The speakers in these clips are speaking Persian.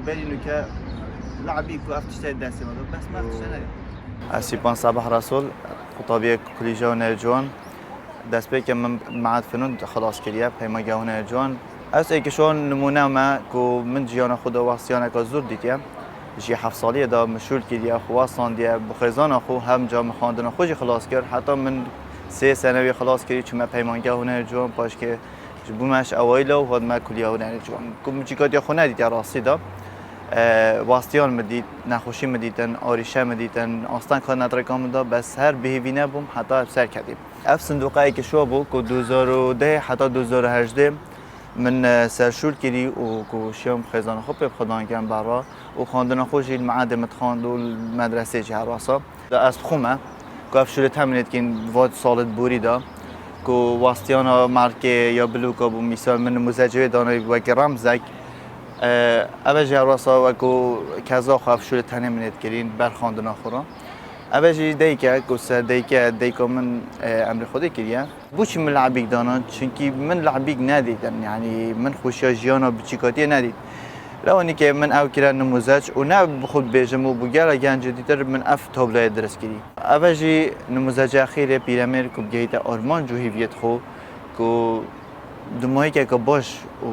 بينو ك لعبي كو افتشتي داسي بس ما افتشتي اسيبان صباح رسول خطابية كليجا ونرجوان دست بي كم معاد فنون خلاص كليا بهما جا ونرجوان اس ای که شون نمونه ما کو من جیانا خدا واسیانا که زور دیدیم جی 7 سالیه دا مشغول کردیم خواستان دیا بخیزان خو هم جا مخاندن خوشی خلاص کرد حتی من 3 سنوی خلاص کردی چون پیمانگاه هنرجوان باش که بومش اوایل و خود ما کلیه هنرجوان کوم چیکات خونه دیدی راستی دا واستیان مدید نخوشی مدیدن آریشه مدیدن آستان کار ندارم دا بس هر بهینه بوم حتی سر کردیم اف صندوقی که شو بو کو 2010 حتی 2018 من سرشور کردی و کو شیام خزانه خوب به خدا کردم برا و خواندن خوشی المعاد متخواند و مدرسه جهراسا دا از خومه کو اف شورت همینید که واد سالت بوری دا کو واستیانا مارکه یا بلوکا بو مثال من مزجوی دانای وکی رمزک اولی جهراسا و کو کذا خواف شورت همینید کردین برخواندن خورا اولی دیگه کوسر دیگه من امر خودی کردیم. بوچی من لعبیک دانم چونکی من لعبیک ندیدم یعنی من خوشی جیانا بچیکاتی ندید. لانی که من اوکیران نموزش و نه خود بیشم و بگیره گنج دیگر من اف تابلوی درس کردیم. اولی نموزش اخیره پیرامیر کو بگیت آرمان جوهیویت خو کو دمایی که باش و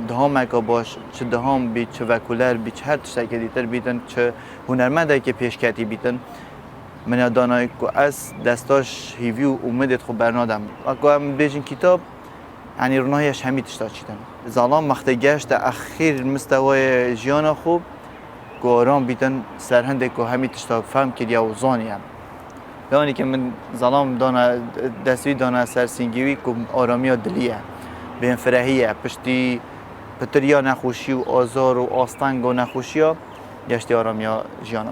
دهام که باش چه دهام بی چه وکولر بی چه هر چیزی دیگر بیتن چه هنرمندی که پیشکتی بیتن من دانایی که از دستاش هیوی و امیدت خوب برنادم اگه هم بیشین کتاب یعنی رنایش همی تشتا چیدن زالام مخته گشت اخیر مستوای جیانا خوب که آرام بیتن سرهنده که همی تشتا فهم کردیا و زانیم یعنی که من زالام دانا دستوی دانا سرسنگیوی که آرامی دلیه بین فرهیه پشتی پتریا نخوشی و آزار و آستنگ و نخوشی ها گشتی آرامی جیانا